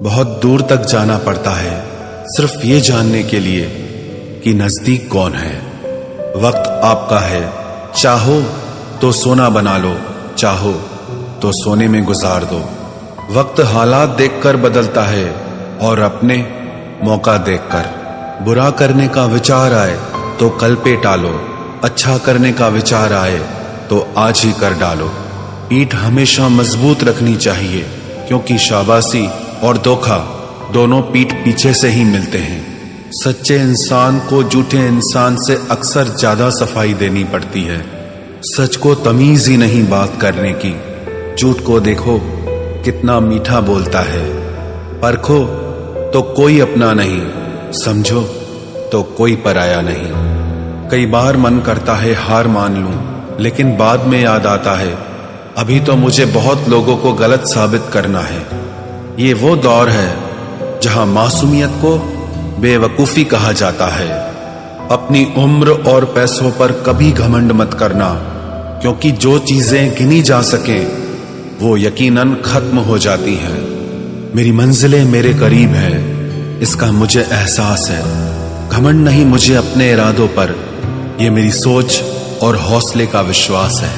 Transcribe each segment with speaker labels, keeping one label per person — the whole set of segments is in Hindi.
Speaker 1: बहुत दूर तक जाना पड़ता है सिर्फ ये जानने के लिए कि नजदीक कौन है। वक्त आपका है, चाहो तो सोना बना लो, चाहो तो सोने में गुजार दो। वक्त हालात देखकर बदलता है और अपने मौका देखकर। बुरा करने का विचार आए तो कल पे टालो, अच्छा करने का विचार आए तो आज ही कर डालो। पीठ हमेशा मजबूत रखनी चाहिए, क्योंकि शाबाशी और धोखा दोनों पीठ पीछे से ही मिलते हैं। सच्चे इंसान को झूठे इंसान से अक्सर ज्यादा सफाई देनी पड़ती है। सच को तमीज ही नहीं बात करने की। झूठ को देखो कितना मीठा बोलता है। परखो तो कोई अपना नहीं, समझो तो कोई पराया नहीं। कई बार मन करता है हार मान लूं, लेकिन बाद में याद आता है अभी तो मुझे बहुत लोगों को गलत साबित करना है। ये वो दौर है जहां मासूमियत को बेवकूफी कहा जाता है। अपनी उम्र और पैसों पर कभी घमंड मत करना, क्योंकि जो चीजें गिनी जा सके वो यकीनन खत्म हो जाती हैं। मेरी मंजिलें मेरे करीब है, इसका मुझे एहसास है। घमंड नहीं मुझे अपने इरादों पर, यह मेरी सोच और हौसले का विश्वास है।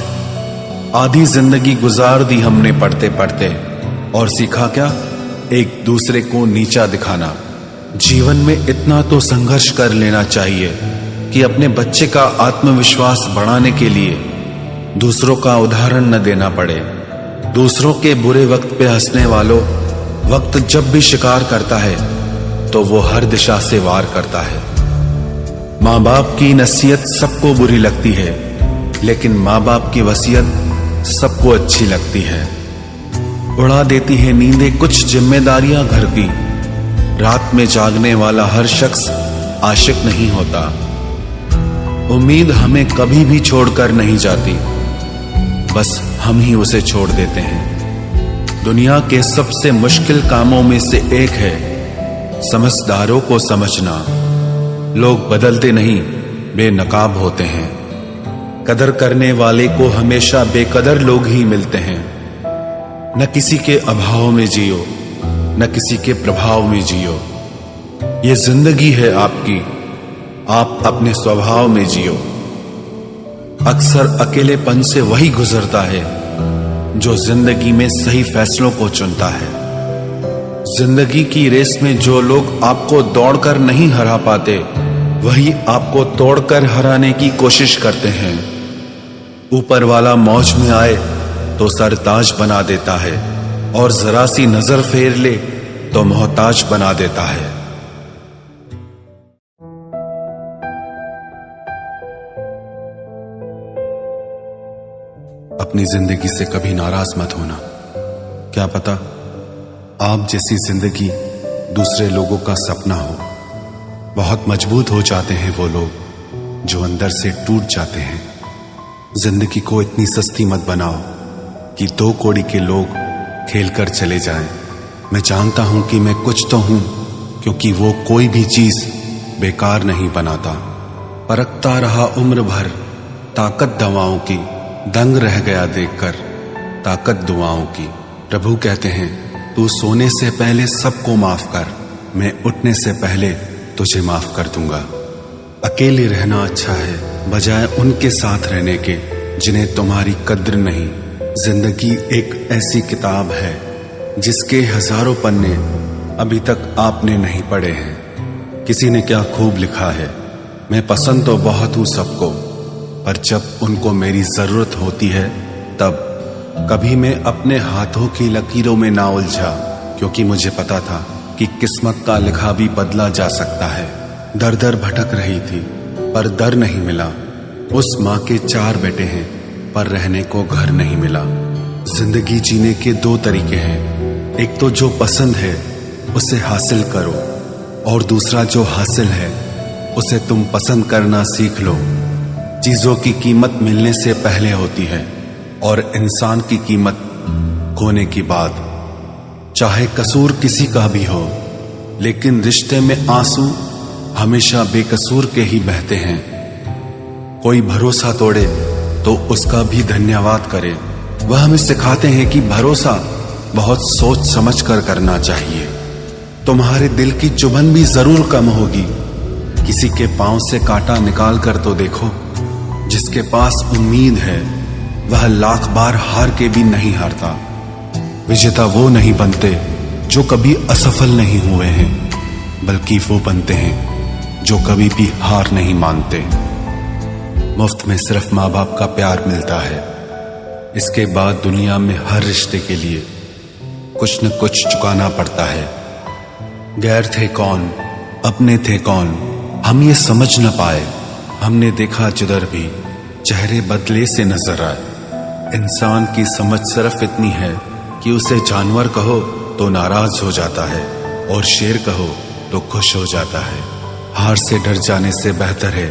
Speaker 1: आधी जिंदगी गुजार दी हमने पढ़ते पढ़ते, और सीखा क्या? एक दूसरे को नीचा दिखाना। जीवन में इतना तो संघर्ष कर लेना चाहिए कि अपने बच्चे का आत्मविश्वास बढ़ाने के लिए दूसरों का उदाहरण न देना पड़े। दूसरों के बुरे वक्त पे हंसने वालों, वक्त जब भी शिकार करता है तो वो हर दिशा से वार करता है। माँ बाप की नसीहत सबको बुरी लगती है, लेकिन माँ बाप की वसीयत सबको अच्छी लगती है। उड़ा देती है नींदें कुछ जिम्मेदारियां घर की। रात में जागने वाला हर शख्स आशिक नहीं होता। उम्मीद हमें कभी भी छोड़कर नहीं जाती, बस हम ही उसे छोड़ देते हैं। दुनिया के सबसे मुश्किल कामों में से एक है समझदारों को समझना। लोग बदलते नहीं, बेनकाब होते हैं। कदर करने वाले को हमेशा बेकदर लोग ही मिलते हैं। न किसी के अभाव में जियो, न किसी के प्रभाव में जियो। ये जिंदगी है आपकी, आप अपने स्वभाव में जियो। अक्सर अकेलेपन से वही गुजरता है जो जिंदगी में सही फैसलों को चुनता है। जिंदगी की रेस में जो लोग आपको दौड़कर नहीं हरा पाते, वही आपको तोड़कर हराने की कोशिश करते हैं। ऊपर वाला मौज में आए तो सरताज बना देता है, और जरा सी नजर फेर ले तो मोहताज बना देता है। अपनी जिंदगी से कभी नाराज मत होना। क्या पता आप जैसी जिंदगी दूसरे लोगों का सपना हो। बहुत मजबूत हो जाते हैं वो लोग जो अंदर से टूट जाते हैं। जिंदगी को इतनी सस्ती मत बनाओ कि 2 कौड़ी के लोग खेल कर चले जाएं। मैं जानता हूं कि मैं कुछ तो हूं, क्योंकि वो कोई भी चीज बेकार नहीं बनाता। परखता रहा उम्र भर ताकत दवाओं की, दंग रह गया देखकर ताकत दुआओं की। प्रभु कहते हैं तू सोने से पहले सबको माफ कर, मैं उठने से पहले तुझे माफ कर दूंगा। अकेले रहना अच्छा है बजाय उनके साथ रहने के जिन्हें तुम्हारी कद्र नहीं। जिंदगी एक ऐसी किताब है जिसके हजारों पन्ने अभी तक आपने नहीं पढ़े हैं। किसी ने क्या खूब लिखा है, मैं पसंद तो बहुत हूं सबको, पर जब उनको मेरी जरूरत होती है तब। कभी मैं अपने हाथों की लकीरों में ना उलझा, क्योंकि मुझे पता था कि किस्मत का लिखा भी बदला जा सकता है। दर दर भटक रही थी पर दर नहीं मिला। उस माँ के 4 बेटे हैं पर रहने को घर नहीं मिला। जिंदगी जीने के 2 तरीके हैं, एक तो जो पसंद है उसे हासिल करो, और दूसरा जो हासिल है उसे तुम पसंद करना सीख लो। चीजों की कीमत मिलने से पहले होती है, और इंसान की कीमत खोने की बाद। चाहे कसूर किसी का भी हो, लेकिन रिश्ते में आंसू हमेशा बेकसूर के ही बहते हैं। कोई भरोसा तोड़े तो उसका भी धन्यवाद करे। वह हमें सिखाते हैं कि भरोसा बहुत सोच समझ कर करना चाहिए। तुम्हारे दिल की चुभन भी जरूर कम होगी। किसी के पांव से कांटा निकाल कर तो देखो। जिसके पास उम्मीद है वह लाख बार हार के भी नहीं हारता। विजेता वो नहीं बनते जो कभी असफल नहीं हुए हैं, बल्कि वो बनते हैं जो कभी भी हार नहीं मानते। मुफ्त में सिर्फ माँ बाप का प्यार मिलता है। इसके बाद दुनिया में हर रिश्ते के लिए कुछ न कुछ चुकाना पड़ता है। गैर थे कौन, अपने थे कौन, हम ये समझ न पाए। हमने देखा जिधर भी चेहरे बदले से नजर आए। इंसान की समझ सिर्फ इतनी है कि उसे जानवर कहो तो नाराज हो जाता है और शेर कहो तो खुश हो जाता है। हार से डर जाने से बेहतर है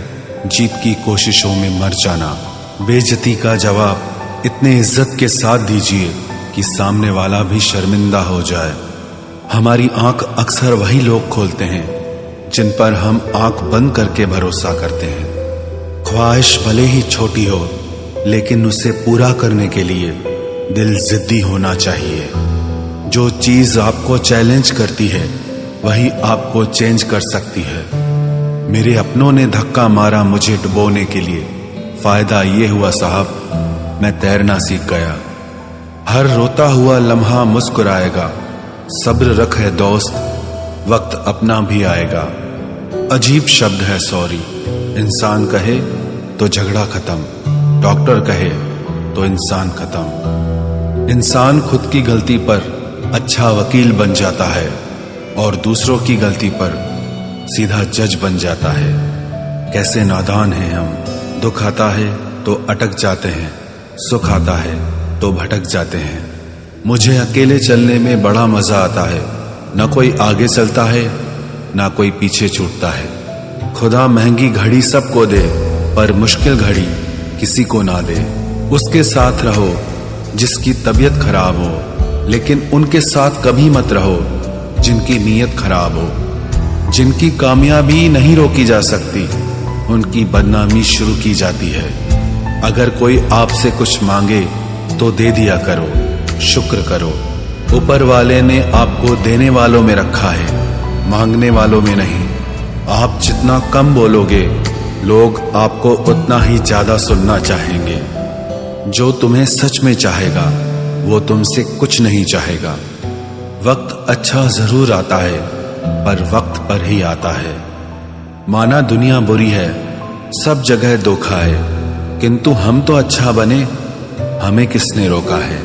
Speaker 1: जीत की कोशिशों में मर जाना। बेइज्जती का जवाब इतने इज्जत के साथ दीजिए कि सामने वाला भी शर्मिंदा हो जाए। हमारी आंख अक्सर वही लोग खोलते हैं जिन पर हम आंख बंद करके भरोसा करते हैं। ख्वाहिश भले ही छोटी हो, लेकिन उसे पूरा करने के लिए दिल जिद्दी होना चाहिए। जो चीज आपको चैलेंज करती है वही आपको चेंज कर सकती है। मेरे अपनों ने धक्का मारा मुझे डुबोने के लिए। फायदा ये हुआ साहब, मैं तैरना सीख गया। हर रोता हुआ लम्हा मुस्कुराएगा। सब्र रख है दोस्त, वक्त अपना भी आएगा। अजीब शब्द है सॉरी। इंसान कहे तो झगड़ा खत्म, डॉक्टर कहे तो इंसान खत्म। इंसान खुद की गलती पर अच्छा वकील बन जाता है और दूसरों की गलती पर सीधा जज बन जाता है। कैसे नादान हैं हम। दुख आता है तो अटक जाते हैं, सुख आता है तो भटक जाते हैं। मुझे अकेले चलने में बड़ा मजा आता है। ना कोई आगे चलता है ना कोई पीछे छूटता है। खुदा महंगी घड़ी सबको दे, पर मुश्किल घड़ी किसी को ना दे। उसके साथ रहो जिसकी तबीयत खराब हो, लेकिन उनके साथ कभी मत रहो जिनकी नीयत खराब हो। जिनकी कामयाबी नहीं रोकी जा सकती, उनकी बदनामी शुरू की जाती है। अगर कोई आपसे कुछ मांगे तो दे दिया करो, शुक्र करो। ऊपर वाले ने आपको देने वालों में रखा है, मांगने वालों में नहीं। आप जितना कम बोलोगे, लोग आपको उतना ही ज्यादा सुनना चाहेंगे। जो तुम्हें सच में चाहेगा वो तुमसे कुछ नहीं चाहेगा। वक्त अच्छा जरूर आता है, पर वक्त पर ही आता है। माना दुनिया बुरी है, सब जगह धोखा है, किंतु हम तो अच्छा बने, हमें किसने रोका है।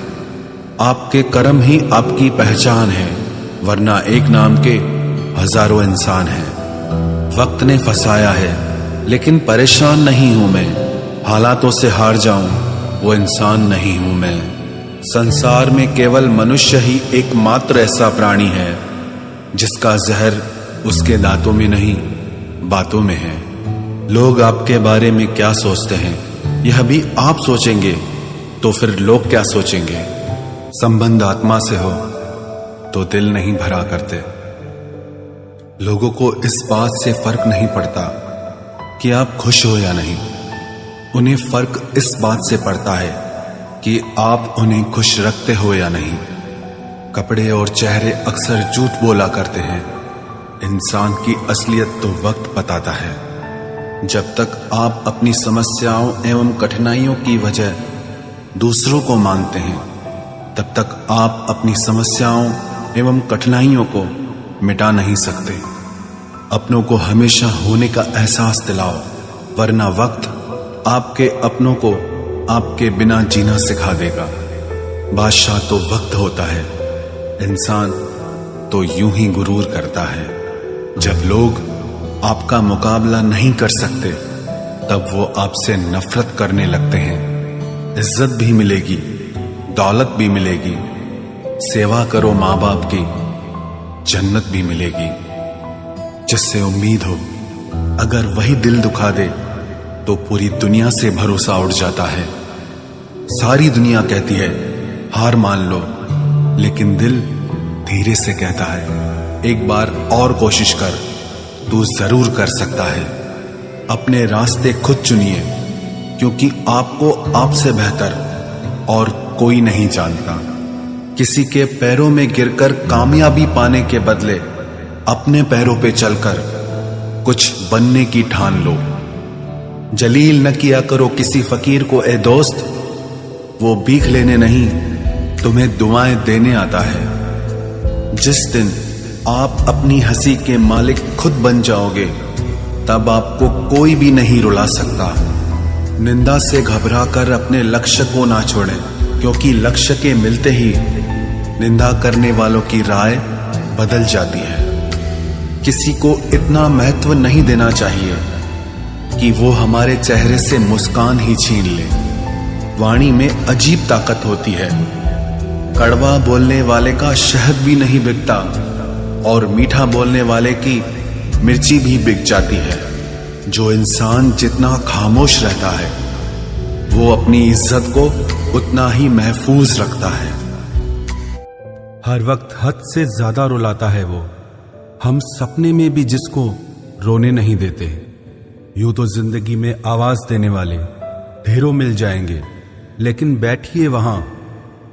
Speaker 1: आपके कर्म ही आपकी पहचान है, वरना एक नाम के हजारों इंसान हैं। वक्त ने फंसाया है, लेकिन परेशान नहीं हूं मैं। हालातों से हार जाऊं वो इंसान नहीं हूं मैं। संसार में केवल मनुष्य ही एकमात्र ऐसा प्राणी है जिसका जहर उसके दांतों में नहीं, बातों में है। लोग आपके बारे में क्या सोचते हैं यह भी आप सोचेंगे तो फिर लोग क्या सोचेंगे। संबंध आत्मा से हो तो दिल नहीं भरा करते। लोगों को इस बात से फर्क नहीं पड़ता कि आप खुश हो या नहीं। उन्हें फर्क इस बात से पड़ता है कि आप उन्हें खुश रखते हो या नहीं। कपड़े और चेहरे अक्सर झूठ बोला करते हैं। इंसान की असलियत तो वक्त बताता है। जब तक आप अपनी समस्याओं एवं कठिनाइयों की वजह दूसरों को मानते हैं, तब तक आप अपनी समस्याओं एवं कठिनाइयों को मिटा नहीं सकते। अपनों को हमेशा होने का एहसास दिलाओ, वरना वक्त आपके अपनों को आपके बिना जीना सिखा देगा। बादशाह तो वक्त होता है, इंसान तो यूं ही गुरूर करता है। जब लोग आपका मुकाबला नहीं कर सकते, तब वो आपसे नफरत करने लगते हैं। इज्जत भी मिलेगी, दौलत भी मिलेगी। सेवा करो माँ बाप की, जन्नत भी मिलेगी। जिससे उम्मीद हो, अगर वही दिल दुखा दे तो पूरी दुनिया से भरोसा उड़ जाता है। सारी दुनिया कहती है हार मान लो, लेकिन दिल धीरे से कहता है एक बार और कोशिश कर, तू जरूर कर सकता है। अपने रास्ते खुद चुनिए, क्योंकि आपको आपसे बेहतर और कोई नहीं जानता। किसी के पैरों में गिरकर कामयाबी पाने के बदले अपने पैरों पे चलकर कुछ बनने की ठान लो। जलील न किया करो किसी फकीर को ए दोस्त, वो भीख लेने नहीं तुम्हें दुआएं देने आता है। जिस दिन आप अपनी हंसी के मालिक खुद बन जाओगे, तब आपको कोई भी नहीं रुला सकता। निंदा से घबराकर अपने लक्ष्य को ना छोड़ें, क्योंकि लक्ष्य के मिलते ही निंदा करने वालों की राय बदल जाती है। किसी को इतना महत्व नहीं देना चाहिए कि वो हमारे चेहरे से मुस्कान ही छीन ले। वाणी में अजीब ताकत होती है। कड़वा बोलने वाले का शहद भी नहीं बिकता और मीठा बोलने वाले की मिर्ची भी बिक जाती है। जो इंसान जितना खामोश रहता है, वो अपनी इज्जत को उतना ही महफूज रखता है।
Speaker 2: हर वक्त हद से ज्यादा रुलाता है वो, हम सपने में भी जिसको रोने नहीं देते। यूं तो जिंदगी में आवाज देने वाले ढेरों मिल जाएंगे, लेकिन बैठिए वहां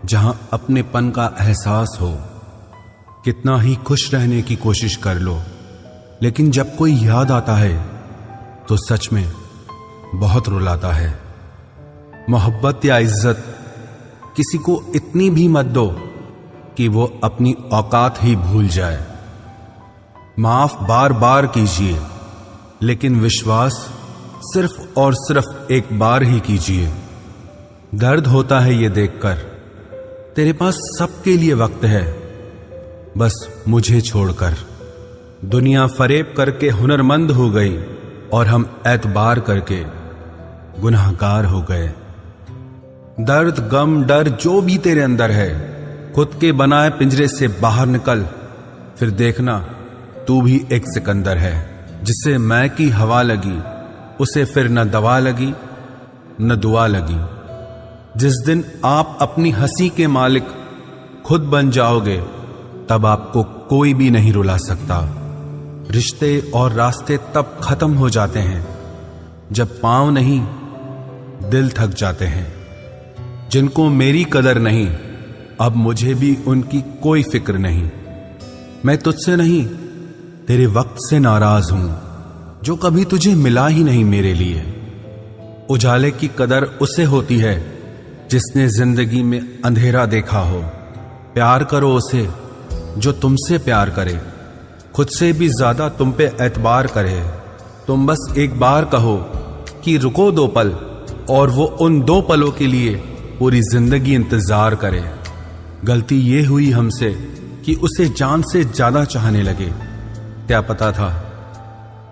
Speaker 2: जहां अपनेपन का एहसास हो। कितना ही खुश रहने की कोशिश कर लो, लेकिन जब कोई याद आता है तो सच में बहुत रुलाता है। मोहब्बत या इज्जत किसी को इतनी भी मत दो कि वो अपनी औकात ही भूल जाए। माफ बार बार कीजिए, लेकिन विश्वास सिर्फ और सिर्फ एक बार ही कीजिए। दर्द होता है ये देखकर तेरे पास सबके लिए वक्त है, बस मुझे छोड़कर। दुनिया फरेब करके हुनरमंद हो गई और हम एतबार करके गुनाहगार हो गए। दर्द, गम, डर जो भी तेरे अंदर है, खुद के बनाए पिंजरे से बाहर निकल, फिर देखना तू भी एक सिकंदर है। जिसे मैं की हवा लगी, उसे फिर न दवा लगी न दुआ लगी। जिस दिन आप अपनी हंसी के मालिक खुद बन जाओगे, तब आपको कोई भी नहीं रुला सकता। रिश्ते और रास्ते तब खत्म हो जाते हैं जब पांव नहीं दिल थक जाते हैं। जिनको मेरी कदर नहीं, अब मुझे भी उनकी कोई फिक्र नहीं। मैं तुझसे नहीं तेरे वक्त से नाराज हूं, जो कभी तुझे मिला ही नहीं मेरे लिए। उजाले की कदर उसे होती है जिसने जिंदगी में अंधेरा देखा हो। प्यार करो उसे जो तुमसे प्यार करे, खुद से भी ज्यादा तुम पे एतबार करे। तुम बस एक बार कहो कि रुको 2 पल, और वो उन 2 पलों के लिए पूरी जिंदगी इंतजार करे। गलती ये हुई हमसे कि उसे जान से ज्यादा चाहने लगे। क्या पता था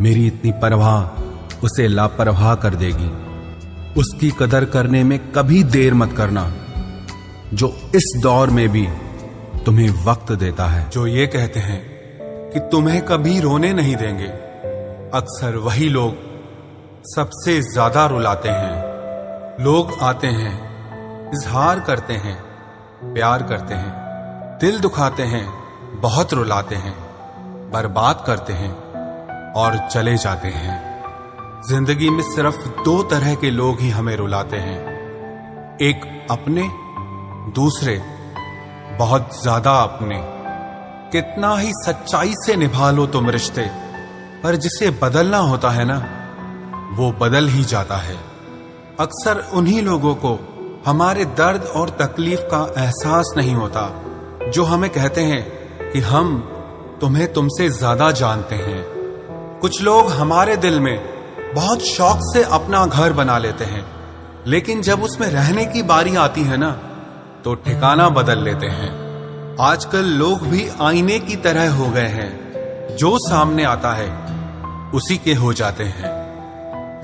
Speaker 2: मेरी इतनी परवाह उसे लापरवाह कर देगी। उसकी कदर करने में कभी देर मत करना, जो इस दौर में भी तुम्हें वक्त देता है। जो ये कहते हैं कि तुम्हें कभी रोने नहीं देंगे, अक्सर वही लोग सबसे ज्यादा रुलाते हैं। लोग आते हैं, इजहार करते हैं, प्यार करते हैं, दिल दुखाते हैं, बहुत रुलाते हैं, बर्बाद करते हैं और चले जाते हैं। जिंदगी में सिर्फ 2 तरह के लोग ही हमें रुलाते हैं, एक अपने, दूसरे बहुत ज्यादा अपने। कितना ही सच्चाई से निभा लो तुम रिश्ते, पर जिसे बदलना होता है ना, वो बदल ही जाता है। अक्सर उन्हीं लोगों को हमारे दर्द और तकलीफ का एहसास नहीं होता, जो हमें कहते हैं कि हम तुम्हें तुमसे ज्यादा जानते हैं। कुछ लोग हमारे दिल में बहुत शौक से अपना घर बना लेते हैं, लेकिन जब उसमें रहने की बारी आती है ना, तो ठिकाना बदल लेते हैं। आजकल लोग भी आईने की तरह हो गए हैं, जो सामने आता है उसी के हो जाते हैं।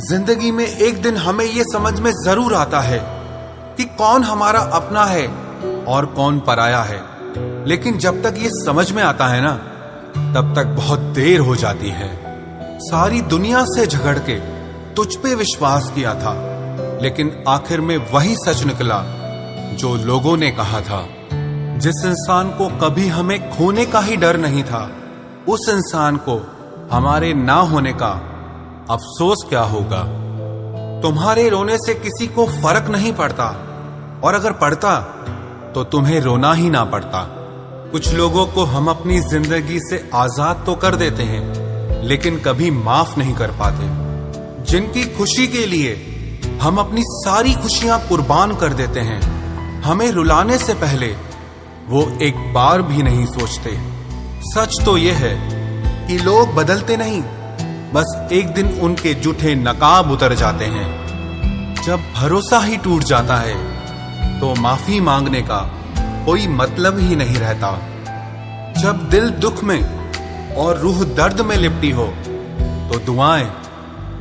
Speaker 2: जिंदगी में एक दिन हमें यह समझ में जरूर आता है कि कौन हमारा अपना है और कौन पराया है, लेकिन जब तक ये समझ में आता है ना, तब तक बहुत देर हो जाती है। सारी दुनिया से झगड़ के तुझ पे विश्वास किया था, लेकिन आखिर में वही सच निकला जो लोगों ने कहा था। जिस इंसान को कभी हमें खोने का ही डर नहीं था, उस इंसान को हमारे ना होने का अफसोस क्या होगा। तुम्हारे रोने से किसी को फर्क नहीं पड़ता, और अगर पड़ता तो तुम्हें रोना ही ना पड़ता। कुछ लोगों को हम अपनी जिंदगी से आजाद तो कर देते हैं, लेकिन कभी माफ नहीं कर पाते। जिनकी खुशी के लिए हम अपनी सारी खुशियां कुर्बान कर देते हैं, हमें रुलाने से पहले वो एक बार भी नहीं सोचते। सच तो यह है कि लोग बदलते नहीं, बस एक दिन उनके जूठे नकाब उतर जाते हैं। जब भरोसा ही टूट जाता है तो माफी मांगने का कोई मतलब ही नहीं रहता। जब दिल दुख में और रूह दर्द में लिपटी हो तो दुआएं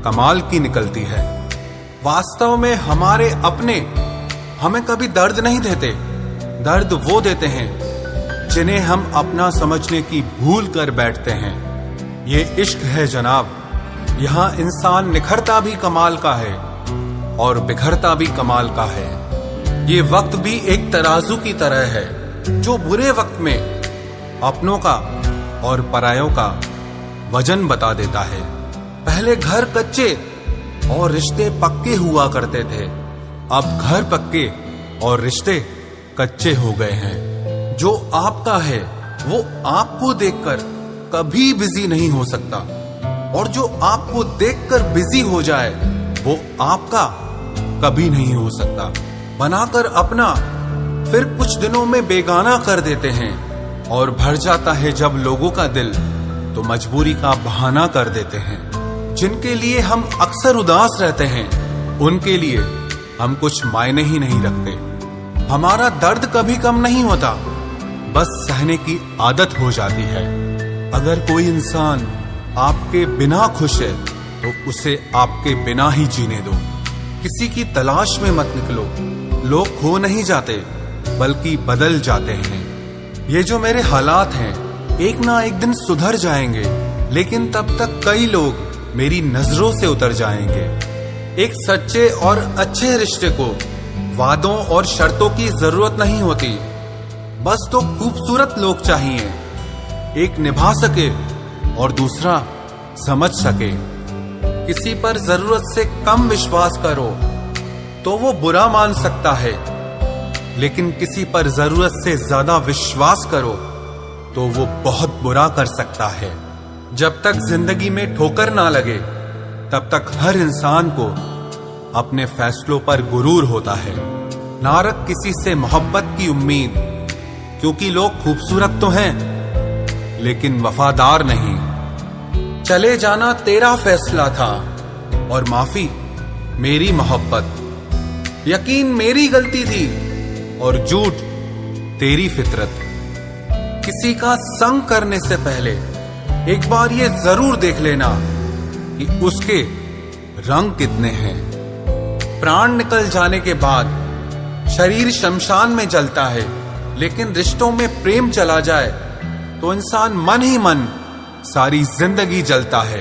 Speaker 2: कमाल की निकलती है। वास्तव में हमारे अपने हमें कभी दर्द नहीं देते, दर्द वो देते हैं जिन्हें हम अपना समझने की भूल कर बैठते हैं। ये इश्क है जनाब, यहाँ इंसान निखरता भी कमाल का है और बिखरता भी कमाल का है। ये वक्त भी एक तराजू की तरह है जो बुरे वक्त में अपनों का और परायों का वजन बता देता है। पहले घर कच्चे और रिश्ते पक्के हुआ करते थे, अब घर पक्के और रिश्ते कच्चे हो गए हैं। जो आपका है वो आपको देखकर कभी बिजी नहीं हो सकता, और जो आपको देखकर बिजी हो जाए वो आपका कभी नहीं हो सकता। बनाकर अपना फिर कुछ दिनों में बेगाना कर देते हैं, और भर जाता है जब लोगों का दिल तो मजबूरी का बहाना कर देते हैं। जिनके लिए हम अक्सर उदास रहते हैं, उनके लिए हम कुछ मायने ही नहीं रखते। हमारा दर्द कभी कम नहीं होता, बस सहने की आदत हो जाती है। अगर कोई इंसान आपके बिना खुश है तो उसे आपके बिना ही जीने दो। किसी की तलाश में मत निकलो। लोग खो नहीं जाते बल्कि बदल जाते हैं। ये जो मेरे हालात हैं एक ना एक दिन सुधर जाएंगे, लेकिन तब तक कई लोग मेरी नजरों से उतर जाएंगे। एक सच्चे और अच्छे रिश्ते को वादों और शर्तों की जरूरत नहीं होती, बस तो खूबसूरत लोग चाहिए। एक निभा सके और दूसरा समझ सके। किसी पर जरूरत से कम विश्वास करो तो वो बुरा मान सकता है, लेकिन किसी पर जरूरत से ज्यादा विश्वास करो तो वो बहुत बुरा कर सकता है। जब तक जिंदगी में ठोकर ना लगे तब तक हर इंसान को अपने फैसलों पर गुरूर होता है। ना रख किसी से मोहब्बत की उम्मीद, क्योंकि लोग खूबसूरत तो हैं लेकिन वफादार नहीं। चले जाना तेरा फैसला था और माफी मेरी मोहब्बत। यकीन मेरी गलती थी और झूठ तेरी फितरत। किसी का संग करने से पहले एक बार ये जरूर देख लेना कि उसके रंग कितने हैं। प्राण निकल जाने के बाद शरीर शमशान में जलता है, लेकिन रिश्तों में प्रेम चला जाए तो इंसान मन ही मन सारी जिंदगी जलता है।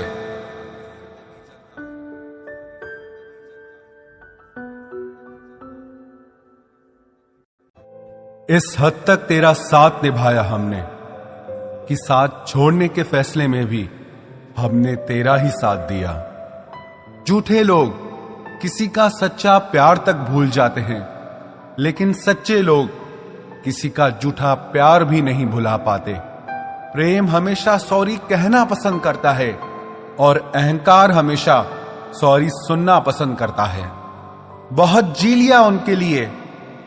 Speaker 1: इस हद तक तेरा साथ निभाया हमने कि साथ छोड़ने के फैसले में भी हमने तेरा ही साथ दिया। झूठे लोग किसी का सच्चा प्यार तक भूल जाते हैं, लेकिन सच्चे लोग किसी का झूठा प्यार भी नहीं भुला पाते। प्रेम हमेशा सॉरी कहना पसंद करता है और अहंकार हमेशा सॉरी सुनना पसंद करता है। बहुत जी लिया उनके लिए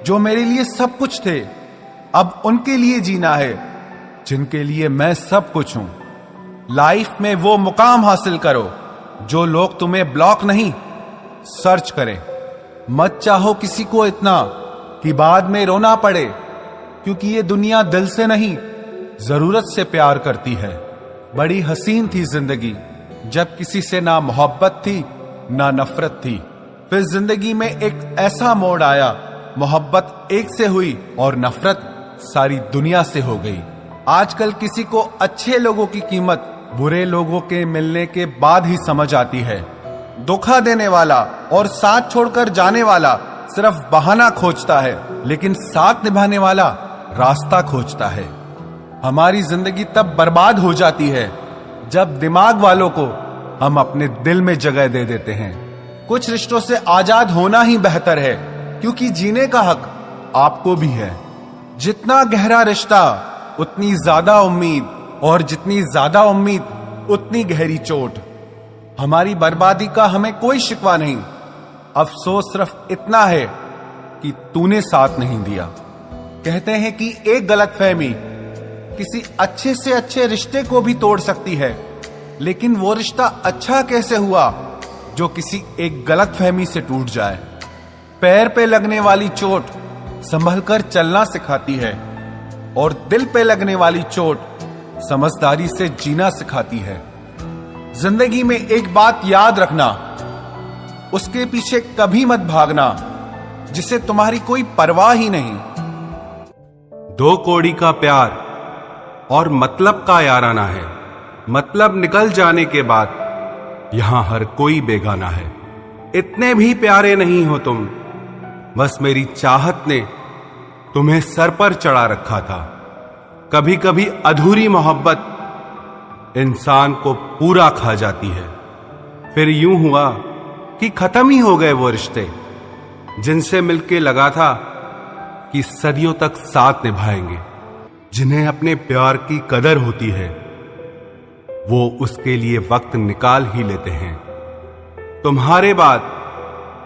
Speaker 1: जो मेरे लिए सब कुछ थे, अब उनके लिए जीना है जिनके लिए मैं सब कुछ हूं। लाइफ में वो मुकाम हासिल करो जो लोग तुम्हें ब्लॉक नहीं सर्च करें। मत चाहो किसी को इतना कि बाद में रोना पड़े, क्योंकि ये दुनिया दिल से नहीं जरूरत से प्यार करती है। बड़ी हसीन थी जिंदगी जब किसी से ना मोहब्बत थी ना नफरत थी। फिर जिंदगी में एक ऐसा मोड़ आया, मोहब्बत एक से हुई और नफरत सारी दुनिया से हो गई। आजकल किसी को अच्छे लोगों की कीमत बुरे लोगों के मिलने के बाद ही समझ आती है। धोखा देने वाला और साथ छोड़कर जाने वाला सिर्फ बहाना खोजता है, लेकिन साथ निभाने वाला रास्ता खोजता है। हमारी जिंदगी तब बर्बाद हो जाती है जब दिमाग वालों को हम अपने दिल में जगह दे देते हैं। कुछ रिश्तों से आजाद होना ही बेहतर है, क्योंकि जीने का हक आपको भी है। जितना गहरा रिश्ता
Speaker 2: उतनी ज्यादा उम्मीद, और जितनी ज्यादा उम्मीद उतनी गहरी चोट। हमारी बर्बादी का हमें कोई शिकवा नहीं, अफसोस सिर्फ इतना है कि तूने साथ नहीं दिया। कहते हैं कि एक गलतफहमी किसी अच्छे से अच्छे रिश्ते को भी तोड़ सकती है, लेकिन वो रिश्ता अच्छा कैसे हुआ जो किसी एक गलतफहमी से टूट जाए। पैर पे लगने वाली चोट संभलकर चलना सिखाती है, और दिल पे लगने वाली चोट समझदारी से जीना सिखाती है। जिंदगी में एक बात याद रखना, उसके पीछे कभी मत भागना जिसे तुम्हारी कोई परवाह ही नहीं।
Speaker 3: दो कौड़ी का प्यार और मतलब का याराना है, मतलब निकल जाने के बाद यहां हर कोई बेगाना है। इतने भी प्यारे नहीं हो तुम, बस मेरी चाहत ने तुम्हें सर पर चढ़ा रखा था। कभी कभी अधूरी मोहब्बत इंसान को पूरा खा जाती है। फिर यूं हुआ कि खत्म ही हो गए वो रिश्ते जिनसे मिलके लगा था कि सदियों तक साथ निभाएंगे। जिन्हें अपने प्यार की कदर होती है वो उसके लिए वक्त निकाल ही लेते हैं। तुम्हारे बाद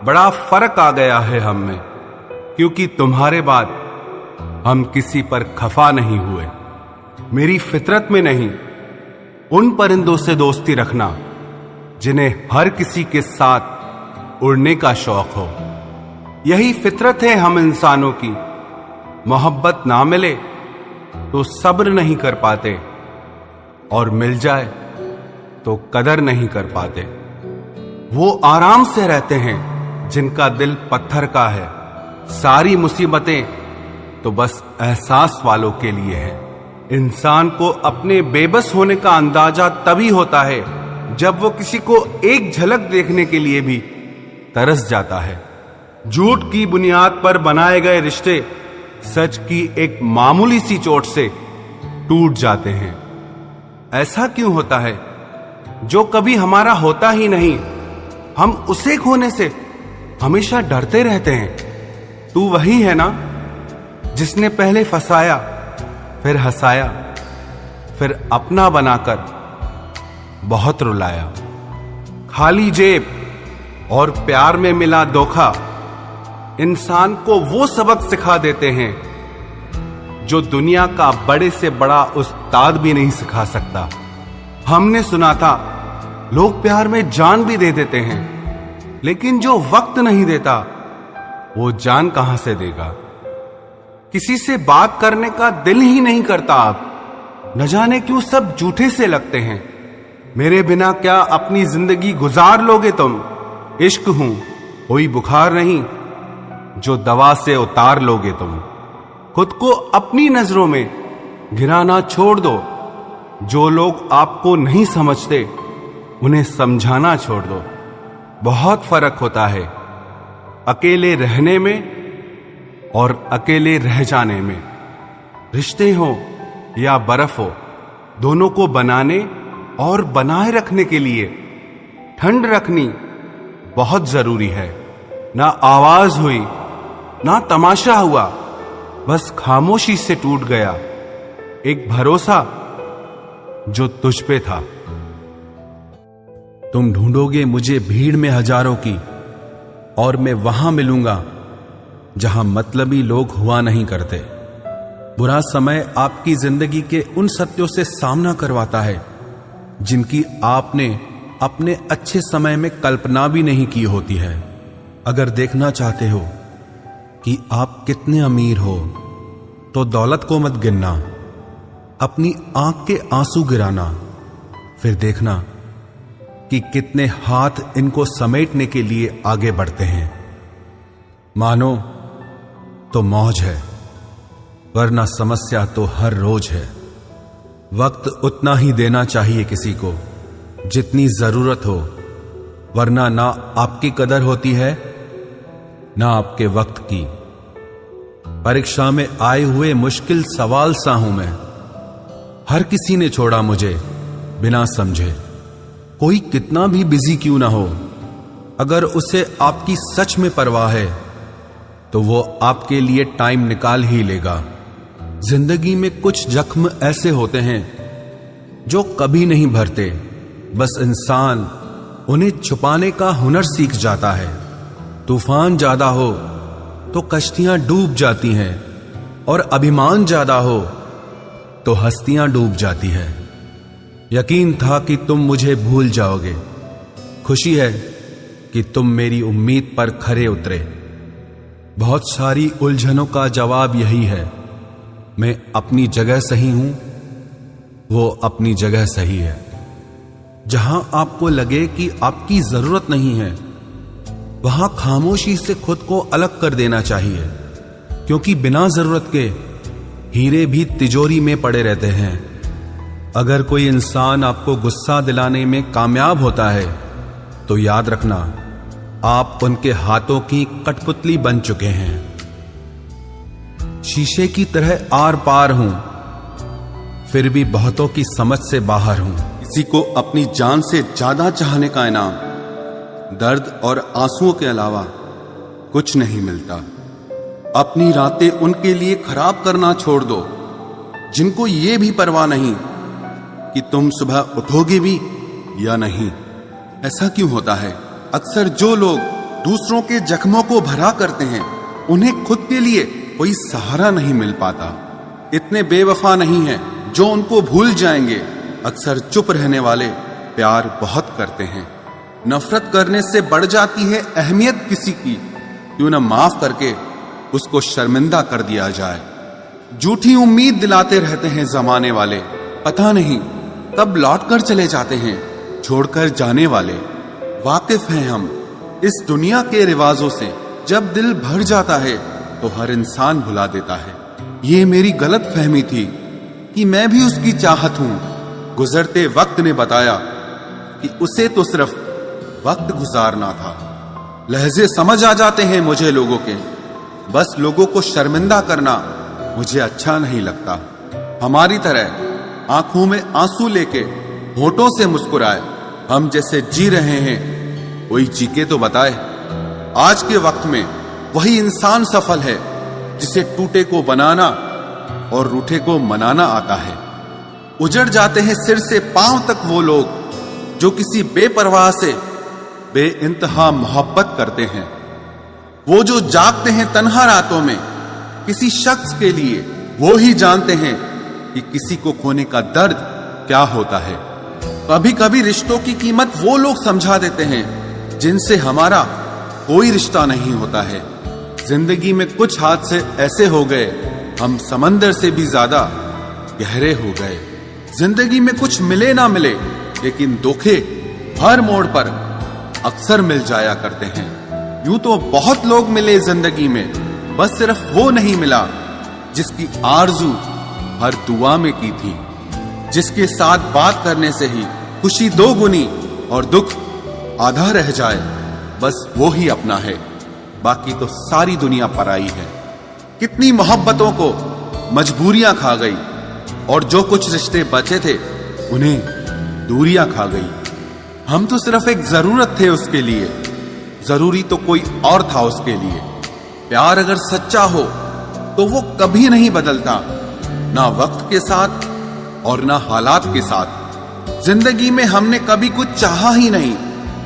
Speaker 3: बड़ा फर्क आ गया है हम में, क्योंकि तुम्हारे बाद हम किसी पर खफा नहीं हुए। मेरी फितरत में नहीं उन परिंदों से दोस्ती रखना जिन्हें हर किसी के साथ उड़ने का शौक हो। यही फितरत है हम इंसानों की। मोहब्बत ना मिले तो सब्र नहीं कर पाते, और मिल जाए तो कदर नहीं कर पाते। वो आराम से रहते हैं जिनका दिल पत्थर का है। सारी मुसीबतें तो बस एहसास वालों के लिए है। इंसान को अपने बेबस होने का अंदाजा तभी होता है जब वो किसी को एक झलक देखने के लिए भी तरस जाता है। झूठ की बुनियाद पर बनाए गए रिश्ते सच की एक मामूली सी चोट से टूट जाते हैं। ऐसा क्यों होता है? जो कभी हमारा होता ही नहीं, हम उसे खोने से हमेशा डरते रहते हैं। तू वही है ना जिसने पहले फंसाया, फिर हंसाया, फिर अपना बनाकर बहुत रुलाया। खाली जेब और प्यार में मिला धोखा इंसान को वो सबक सिखा देते हैं जो दुनिया का बड़े से बड़ा उस्ताद भी नहीं सिखा सकता। हमने सुना था लोग प्यार में जान भी दे देते हैं, लेकिन जो वक्त नहीं देता वो जान कहां से देगा। किसी से बात करने का दिल ही नहीं करता अब, न जाने क्यों सब झूठे से लगते हैं। मेरे बिना क्या अपनी जिंदगी गुजार लोगे तुम? इश्क हूं कोई बुखार नहीं जो दवा से उतार लोगे तुम। खुद को अपनी नजरों में गिराना छोड़ दो। जो लोग आपको नहीं समझते उन्हें समझाना छोड़ दो। बहुत फर्क होता है अकेले रहने में और अकेले रह जाने में। रिश्ते हो या बर्फ हो, दोनों को बनाने और बनाए रखने के लिए ठंड रखनी बहुत जरूरी है। ना आवाज हुई ना तमाशा हुआ, बस खामोशी से टूट गया एक भरोसा जो तुझ पे था।
Speaker 2: तुम ढूंढोगे मुझे भीड़ में हजारों की, और मैं वहां मिलूंगा जहां मतलबी लोग हुआ नहीं करते। बुरा समय आपकी जिंदगी के उन सत्यों से सामना करवाता है जिनकी आपने अपने अच्छे समय में कल्पना भी नहीं की होती है। अगर देखना चाहते हो कि आप कितने अमीर हो तो दौलत को मत गिनना, अपनी आंख के आंसू गिराना, फिर देखना कि कितने हाथ इनको समेटने के लिए आगे बढ़ते हैं। मानो तो मौज है, वरना समस्या तो हर रोज है। वक्त उतना ही देना चाहिए किसी को जितनी जरूरत हो, वरना ना आपकी कदर होती है ना आपके वक्त की। परीक्षा में आए हुए मुश्किल सवाल सा हूं मैं। हर किसी ने छोड़ा मुझे बिना समझे। कोई कितना भी बिजी क्यों ना हो, अगर उसे आपकी सच में परवाह है तो वो आपके लिए टाइम निकाल ही लेगा। जिंदगी में कुछ जख्म ऐसे होते हैं जो कभी नहीं भरते, बस इंसान उन्हें छुपाने का हुनर सीख जाता है। तूफान ज्यादा हो तो कश्तियां डूब जाती हैं और अभिमान ज्यादा हो तो हस्तियां डूब जाती है। यकीन था कि तुम मुझे भूल जाओगे, खुशी है कि तुम मेरी उम्मीद पर खरे उतरे। बहुत सारी उलझनों का जवाब यही है, मैं अपनी जगह सही हूं, वो अपनी जगह सही है। जहां आपको लगे कि आपकी जरूरत नहीं है, वहां खामोशी से खुद को अलग कर देना चाहिए, क्योंकि बिना जरूरत के हीरे भी तिजोरी में पड़े रहते हैं। अगर कोई इंसान आपको गुस्सा दिलाने में कामयाब होता है तो याद रखना, आप उनके हाथों की कठपुतली बन चुके हैं। शीशे की तरह आर पार हूं, फिर भी बहुतों की समझ से बाहर हूं।
Speaker 1: किसी को अपनी जान से ज्यादा चाहने का इनाम दर्द और आंसुओं के अलावा कुछ नहीं मिलता। अपनी रातें उनके लिए खराब करना छोड़ दो जिनको ये भी परवाह नहीं कि तुम सुबह उठोगे भी या नहीं। ऐसा क्यों होता है? अक्सर जो लोग दूसरों के जख्मों को भरा करते हैं, उन्हें खुद के लिए कोई सहारा नहीं मिल पाता। इतने बेवफा नहीं हैं जो उनको भूल जाएंगे। अक्सर चुप रहने वाले प्यार बहुत करते हैं। नफरत करने से बढ़ जाती है अहमियत किसी की, क्यों न माफ करके उसको शर्मिंदा कर दिया जाए। झूठी उम्मीद दिलाते रहते हैं जमाने वाले, पता नहीं कब लौट कर चले जाते हैं छोड़कर जाने वाले। वाकिफ हैं हम इस दुनिया के रिवाजों से, जब दिल भर जाता है तो हर इंसान भुला देता है। ये मेरी गलत फहमी थी कि मैं भी उसकी चाहत हूं। गुजरते वक्त ने बताया कि उसे तो सिर्फ वक्त गुजारना था। लहजे समझ आ जाते हैं मुझे लोगों के, बस लोगों को शर्मिंदा करना मुझे अच्छा नहीं लगता। हमारी तरह आंखों में आंसू लेके होठों से मुस्कुराए, हम जैसे जी रहे हैं वही जी के तो बताए। आज के वक्त में वही इंसान सफल है जिसे टूटे को बनाना और रूठे को मनाना आता है। उजड़ जाते हैं सिर से पांव तक वो लोग जो किसी बेपरवाह से बेइंतहा मोहब्बत करते हैं। वो जो जागते हैं तन्हा रातों में किसी शख्स के लिए, वो ही जानते हैं कि किसी को खोने का दर्द क्या होता है। कभी कभी रिश्तों की कीमत वो लोग समझा देते हैं जिनसे हमारा कोई रिश्ता नहीं होता है। जिंदगी में कुछ हादसे ऐसे हो गए, हम समंदर से भी ज्यादा गहरे हो गए। जिंदगी में कुछ मिले ना मिले, लेकिन धोखे हर मोड़ पर अक्सर मिल जाया करते हैं। यूं तो बहुत लोग मिले जिंदगी में, बस सिर्फ वो नहीं मिला जिसकी आरजू हर दुआ में की थी, जिसके साथ बात करने से ही खुशी दो गुनी और दुख आधा रह जाए। बस वो ही अपना है, बाकी तो सारी दुनिया पराई है। कितनी मोहब्बतों को मजबूरियां खा गई और जो कुछ रिश्ते बचे थे उन्हें दूरियां खा गई। हम तो सिर्फ एक जरूरत थे उसके लिए, जरूरी तो कोई और था उसके लिए। प्यार अगर सच्चा हो तो वो कभी नहीं बदलता, ना वक्त के साथ और ना हालात के साथ। जिंदगी में हमने कभी कुछ चाहा ही नहीं,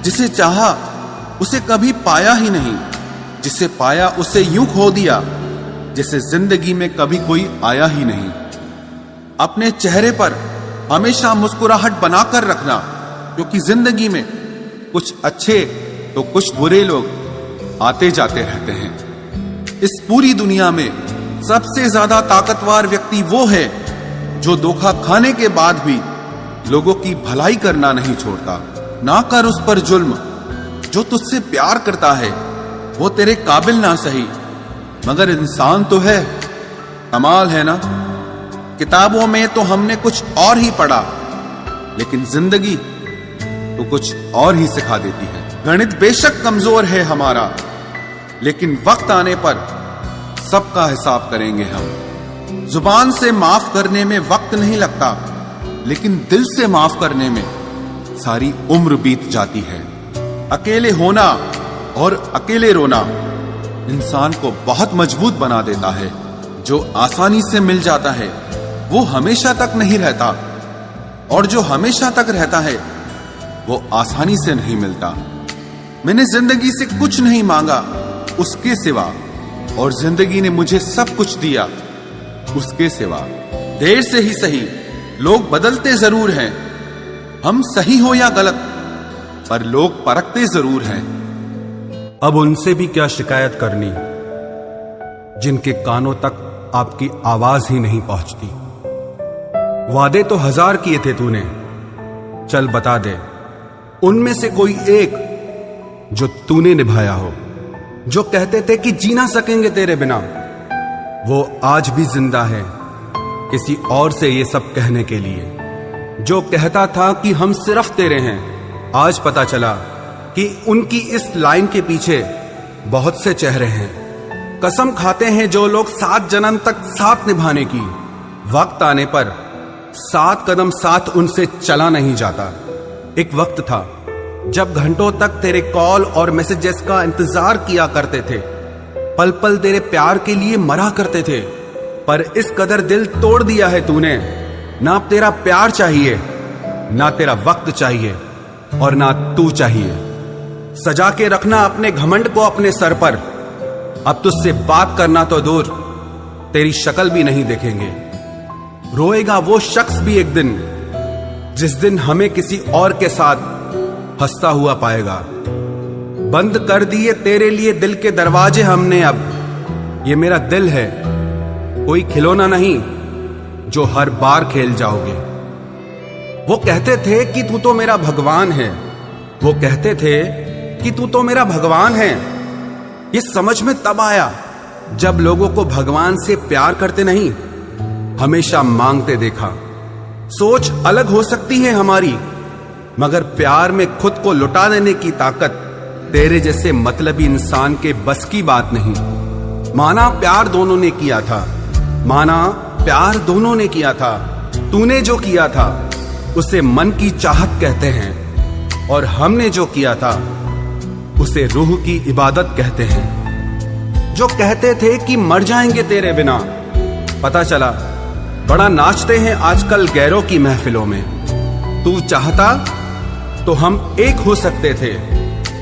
Speaker 1: जिसे चाहा उसे कभी पाया ही नहीं, जिसे पाया उसे यूं खो दिया जैसे जिंदगी में कभी कोई आया ही नहीं। अपने चेहरे पर हमेशा मुस्कुराहट बनाकर रखना, क्योंकि जिंदगी में कुछ अच्छे तो कुछ बुरे लोग आते जाते रहते हैं। इस पूरी दुनिया में सबसे ज्यादा ताकतवर व्यक्ति वो है जो धोखा खाने के बाद भी लोगों की भलाई करना नहीं छोड़ता। ना कर उस पर जुल्म, जो तुझसे प्यार करता है वो तेरे काबिल ना सही मगर इंसान तो है। कमाल है ना, किताबों में तो हमने कुछ और ही पढ़ा, लेकिन जिंदगी तो कुछ और ही सिखा देती है। गणित बेशक कमजोर है हमारा, लेकिन वक्त आने पर सबका हिसाब करेंगे हम। जुबान से माफ करने में वक्त नहीं लगता, लेकिन दिल से माफ करने में सारी उम्र बीत जाती है। अकेले होना और अकेले रोना इंसान को बहुत मजबूत बना देता है। जो आसानी से मिल जाता है वो हमेशा तक नहीं रहता, और जो हमेशा तक रहता है वो आसानी से नहीं मिलता। मैंने जिंदगी से कुछ नहीं मांगा उसके सिवा, और जिंदगी ने मुझे सब कुछ दिया उसके सिवा। देर से ही सही, लोग बदलते जरूर हैं, हम सही हो या गलत, पर लोग परखते जरूर हैं।
Speaker 2: अब उनसे भी क्या शिकायत करनी जिनके कानों तक आपकी आवाज ही नहीं पहुंचती। वादे तो 1000 किए थे तूने, चल बता दे उनमें से कोई एक जो तूने निभाया हो। जो कहते थे कि जी ना सकेंगे तेरे बिना, वो आज भी जिंदा है किसी और से ये सब कहने के लिए। जो कहता था कि हम सिर्फ तेरे हैं, आज पता चला कि उनकी इस लाइन के पीछे बहुत से चेहरे हैं। कसम खाते हैं जो लोग 7 जन्म तक साथ निभाने की, वक्त आने पर 7 कदम साथ उनसे चला नहीं जाता। एक वक्त था जब घंटों तक तेरे कॉल और मैसेजेस का इंतजार किया करते थे, पल पल तेरे प्यार के लिए मरा करते थे, पर इस कदर दिल तोड़ दिया है तूने। ना तेरा प्यार चाहिए, ना तेरा वक्त चाहिए, और ना तू चाहिए। सजा के रखना अपने घमंड को अपने सर पर। अब तुझसे बात करना तो दूर, तेरी शक्ल भी नहीं देखेंगे। रोएगा वो शख्स भी एक दिन, जिस दिन हमें किसी और के साथ हंसता हुआ पाएगा। बंद कर दिए तेरे लिए दिल के दरवाजे हमने अब। ये मेरा दिल है, कोई खिलौना नहीं जो हर बार खेल जाओगे। वो कहते थे कि तू तो मेरा भगवान है, वो कहते थे कि तू तो मेरा भगवान है। ये समझ में तब आया जब लोगों को भगवान से प्यार करते नहीं, हमेशा मांगते देखा। सोच अलग हो सकती है हमारी, मगर प्यार में खुद को लुटा देने की ताकत तेरे जैसे मतलबी इंसान के बस की बात नहीं। माना प्यार दोनों ने किया था, माना प्यार दोनों ने किया था। तूने जो किया था उसे मन की चाहत कहते हैं, और हमने जो किया था उसे रूह की इबादत कहते हैं। जो कहते थे कि मर जाएंगे तेरे बिना, पता चला बड़ा नाचते हैं आजकल गैरों की महफिलों में। तू चाहता तो हम एक हो सकते थे,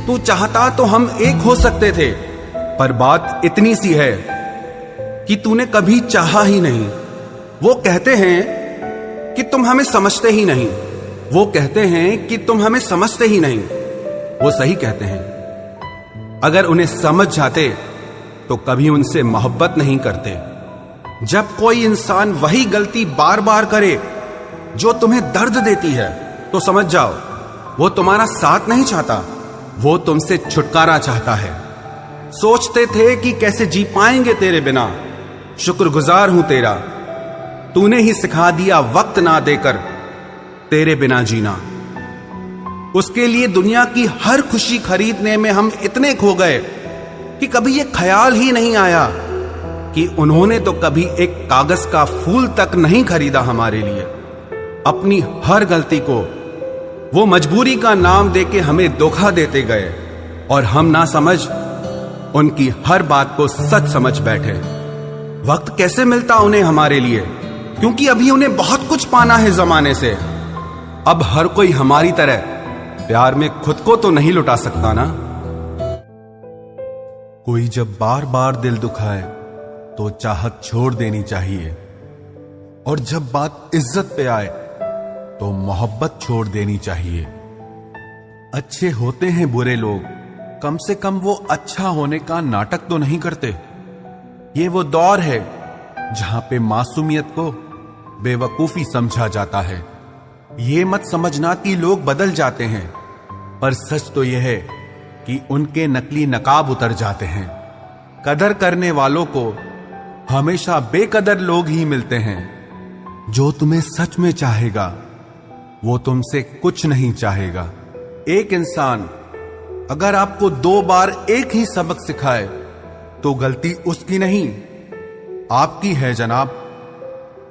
Speaker 2: तू चाहता तो हम एक हो सकते थे, पर बात इतनी सी है कि तूने कभी चाहा ही नहीं। वो कहते हैं कि तुम हमें समझते ही नहीं, वो कहते हैं कि तुम हमें समझते ही नहीं। वो सही कहते हैं, अगर उन्हें समझ जाते तो कभी उनसे मोहब्बत नहीं करते। जब कोई इंसान वही गलती बार बार करे जो तुम्हें दर्द देती है, तो समझ जाओ वो तुम्हारा साथ नहीं चाहता, वो तुमसे छुटकारा चाहता है। सोचते थे कि कैसे जी पाएंगे तेरे बिना, शुक्रगुजार हूं तेरा, तूने ही सिखा दिया वक्त ना देकर तेरे बिना जीना। उसके लिए दुनिया की हर खुशी खरीदने में हम इतने खो गए कि कभी ये ख्याल ही नहीं आया कि उन्होंने तो कभी एक कागज का फूल तक नहीं खरीदा हमारे लिए। अपनी हर गलती को वो मजबूरी का नाम देके हमें धोखा देते गए, और हम ना समझ उनकी हर बात को सच समझ बैठे। वक्त कैसे मिलता उन्हें हमारे लिए, क्योंकि अभी उन्हें बहुत कुछ पाना है जमाने से। अब हर कोई हमारी तरह प्यार में खुद को तो नहीं लुटा सकता ना। कोई जब बार बार दिल दुखाए तो चाहत छोड़ देनी चाहिए, और जब बात इज्जत पे आए तो मोहब्बत छोड़ देनी चाहिए। अच्छे होते हैं बुरे लोग, कम से कम वो अच्छा होने का नाटक तो नहीं करते। ये वो दौर है जहां पे मासूमियत को बेवकूफी समझा जाता है। ये मत समझना कि लोग बदल जाते हैं, पर सच तो यह है कि उनके नकली नकाब उतर जाते हैं। कदर करने वालों को हमेशा बेकदर लोग ही मिलते हैं। जो तुम्हें सच में चाहेगा वो तुमसे कुछ नहीं चाहेगा। एक इंसान अगर आपको 2 बार एक ही सबक सिखाए तो गलती उसकी नहीं आपकी है जनाब।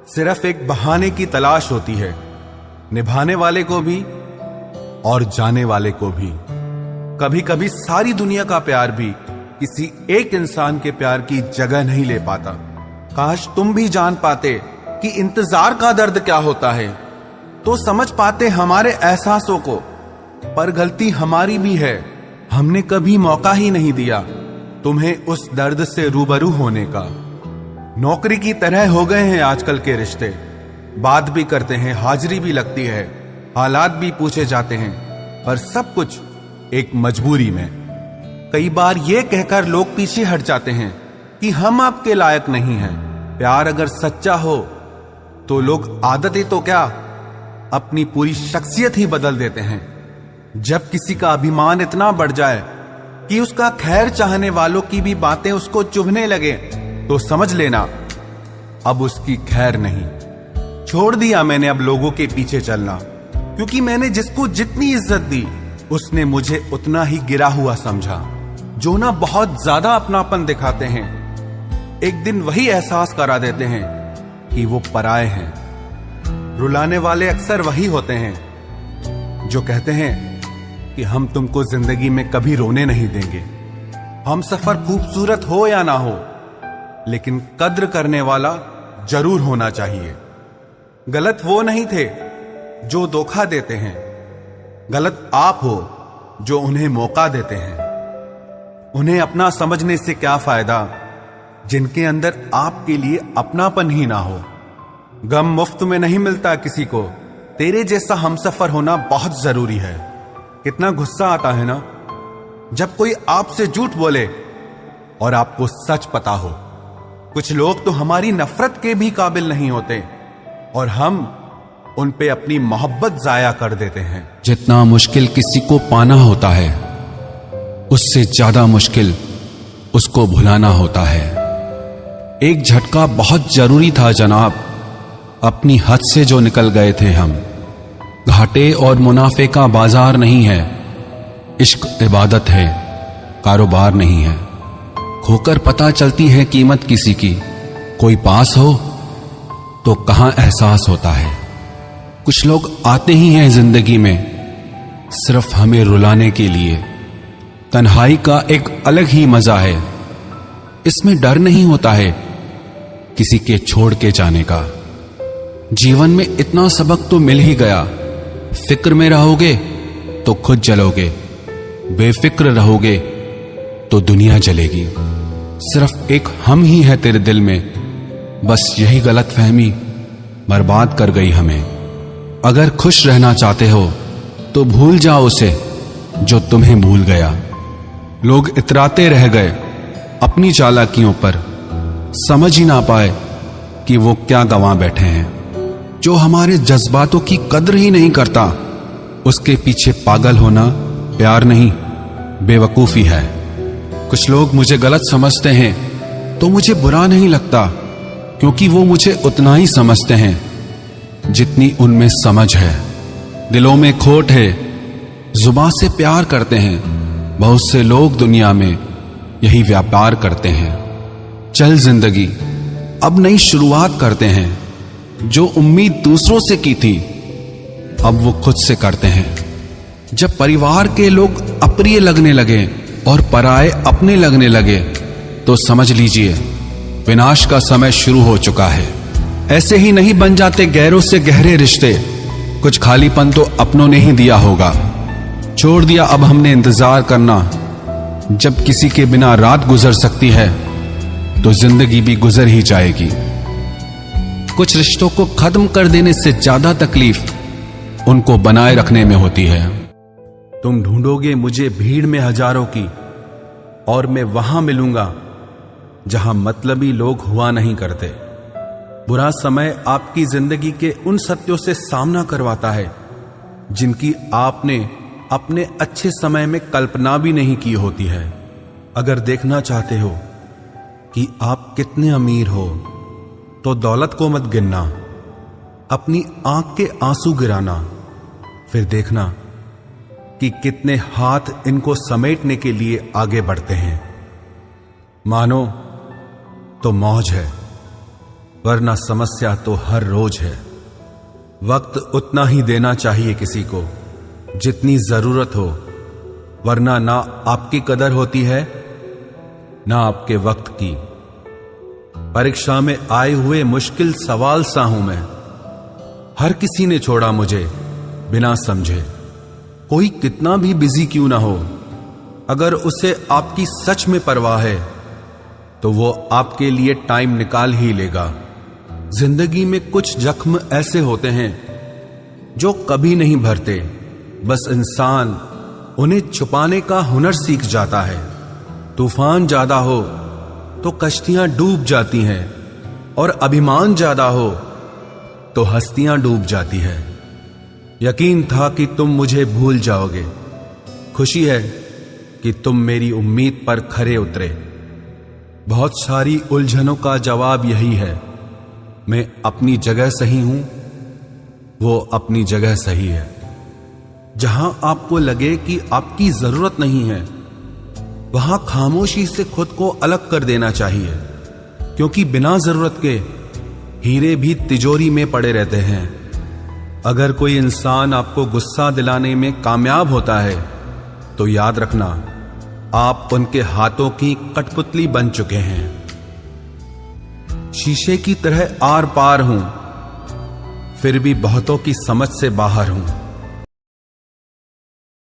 Speaker 2: सिर्फ एक बहाने की तलाश होती है, निभाने वाले को भी और जाने वाले को भी। कभी कभी सारी दुनिया का प्यार भी किसी एक इंसान के प्यार की जगह नहीं ले पाता।
Speaker 1: काश तुम भी जान पाते कि इंतजार का दर्द क्या होता है, तो समझ पाते हमारे एहसासों को। पर गलती हमारी भी है, हमने कभी मौका ही नहीं दिया तुम्हें उस दर्द से रूबरू होने का। नौकरी की तरह हो गए हैं आजकल के रिश्ते, बात भी करते हैं, हाजिरी भी लगती है, हालात भी पूछे जाते हैं, पर सब कुछ एक मजबूरी में। कई बार ये कहकर लोग पीछे हट जाते हैं कि हम आपके लायक नहीं हैं। प्यार अगर सच्चा हो तो लोग आदतें तो क्या, अपनी पूरी शख्सियत ही बदल देते हैं। जब किसी का अभिमान इतना बढ़ जाए कि उसका खैर चाहने वालों की भी बातें उसको चुभने लगे, तो समझ लेना अब उसकी खैर नहीं। छोड़ दिया मैंने अब लोगों के पीछे चलना, क्योंकि मैंने जिसको जितनी इज्जत दी उसने मुझे उतना ही गिरा हुआ समझा। जो ना बहुत ज्यादा अपनापन दिखाते हैं, एक दिन वही एहसास करा देते हैं कि वो पराए हैं। रुलाने वाले अक्सर वही होते हैं जो कहते हैं कि हम तुमको जिंदगी में कभी रोने नहीं देंगे। हम सफर खूबसूरत हो या ना हो, लेकिन कद्र करने वाला जरूर होना चाहिए। गलत वो नहीं थे जो धोखा देते हैं, गलत आप हो जो उन्हें मौका देते हैं। उन्हें अपना समझने से क्या फायदा जिनके अंदर आपके लिए अपनापन ही ना हो। गम मुफ्त में नहीं मिलता किसी को, तेरे जैसा हमसफर होना बहुत जरूरी है। कितना गुस्सा आता है ना जब कोई आपसे झूठ बोले और आपको सच पता हो। कुछ लोग तो हमारी नफरत के भी काबिल नहीं होते और हम उन पे अपनी मोहब्बत जाया कर देते हैं।
Speaker 2: जितना मुश्किल किसी को पाना होता है, उससे ज्यादा मुश्किल उसको भुलाना होता है। एक झटका बहुत जरूरी था जनाब, अपनी हद से जो निकल गए थे हम। घाटे और मुनाफे का बाजार नहीं है, इश्क इबादत है, कारोबार नहीं है। खोकर पता चलती है कीमत किसी की, कोई पास हो तो कहां एहसास होता है। कुछ लोग आते ही हैं जिंदगी में सिर्फ हमें रुलाने के लिए। तन्हाई का एक अलग ही मजा है, इसमें डर नहीं होता है किसी के छोड़ के जाने का। जीवन में इतना सबक तो मिल ही गया, फिक्र में रहोगे तो खुद जलोगे, बेफिक्र रहोगे तो दुनिया जलेगी। सिर्फ एक हम ही है तेरे दिल में, बस यही गलतफहमी बर्बाद कर गई हमें। अगर खुश रहना चाहते हो तो भूल जाओ उसे जो तुम्हें भूल गया। लोग इतराते रह गए अपनी चालाकियों पर, समझ ही ना पाए कि वो क्या गंवा बैठे हैं। जो हमारे जज्बातों की कद्र ही नहीं करता, उसके पीछे पागल होना प्यार नहीं, बेवकूफी है। कुछ लोग मुझे गलत समझते हैं तो मुझे बुरा नहीं लगता, क्योंकि वो मुझे उतना ही समझते हैं जितनी उनमें समझ है। दिलों में खोट है, जुबान से प्यार करते हैं, बहुत से लोग दुनिया में यही व्यापार करते हैं। चल जिंदगी अब नई शुरुआत करते हैं, जो उम्मीद दूसरों से की थी अब वो खुद से करते हैं। जब परिवार के लोग अप्रिय लगने लगे और पराये अपने लगने लगे, तो समझ लीजिए विनाश का समय शुरू हो चुका है। ऐसे ही नहीं बन जाते गैरों से गहरे रिश्ते, कुछ खालीपन तो अपनों ने ही दिया होगा। छोड़ दिया अब हमने इंतजार करना, जब किसी के बिना रात गुजर सकती है तो जिंदगी भी गुजर ही जाएगी। कुछ रिश्तों को खत्म कर देने से ज्यादा तकलीफ उनको बनाए रखने में होती है।
Speaker 1: तुम ढूंढोगे मुझे भीड़ में हजारों की, और मैं वहां मिलूंगा जहां मतलबी लोग हुआ नहीं करते। बुरा समय आपकी जिंदगी के उन सत्यों से सामना करवाता है जिनकी आपने अपने अच्छे समय में कल्पना भी नहीं की होती है। अगर देखना चाहते हो कि आप कितने अमीर हो, तो दौलत को मत गिनना, अपनी आंख के आंसू गिराना, फिर देखना कि कितने हाथ इनको समेटने के लिए आगे बढ़ते हैं। मानो तो मौज है, वरना समस्या तो हर रोज है। वक्त उतना ही देना चाहिए किसी को जितनी जरूरत हो, वरना ना आपकी कदर होती है ना आपके वक्त की।
Speaker 2: परीक्षा में आए हुए मुश्किल सवाल सा हूं मैं। हर किसी ने छोड़ा मुझे बिना समझे। कोई कितना भी बिजी क्यों ना हो, अगर उसे आपकी सच में परवाह है तो वो आपके लिए टाइम निकाल ही लेगा। जिंदगी में कुछ जख्म ऐसे होते हैं जो कभी नहीं भरते, बस इंसान उन्हें छुपाने का हुनर सीख जाता है। तूफान ज्यादा हो तो कश्तियां डूब जाती हैं, और अभिमान ज्यादा हो तो हस्तियां डूब जाती है। यकीन था कि तुम मुझे भूल जाओगे। खुशी है कि तुम मेरी उम्मीद पर खरे उतरे। बहुत सारी उलझनों का जवाब यही है, मैं अपनी जगह सही हूं, वो अपनी जगह सही है। जहां आपको लगे कि आपकी जरूरत नहीं है, वहां खामोशी से खुद को अलग कर देना चाहिए, क्योंकि बिना जरूरत के हीरे भी तिजोरी में पड़े रहते हैं। अगर कोई इंसान आपको गुस्सा दिलाने में कामयाब होता है तो याद रखना, आप उनके हाथों की कठपुतली बन चुके हैं। शीशे की तरह आर पार हूं, फिर भी बहुतों की समझ से बाहर हूं।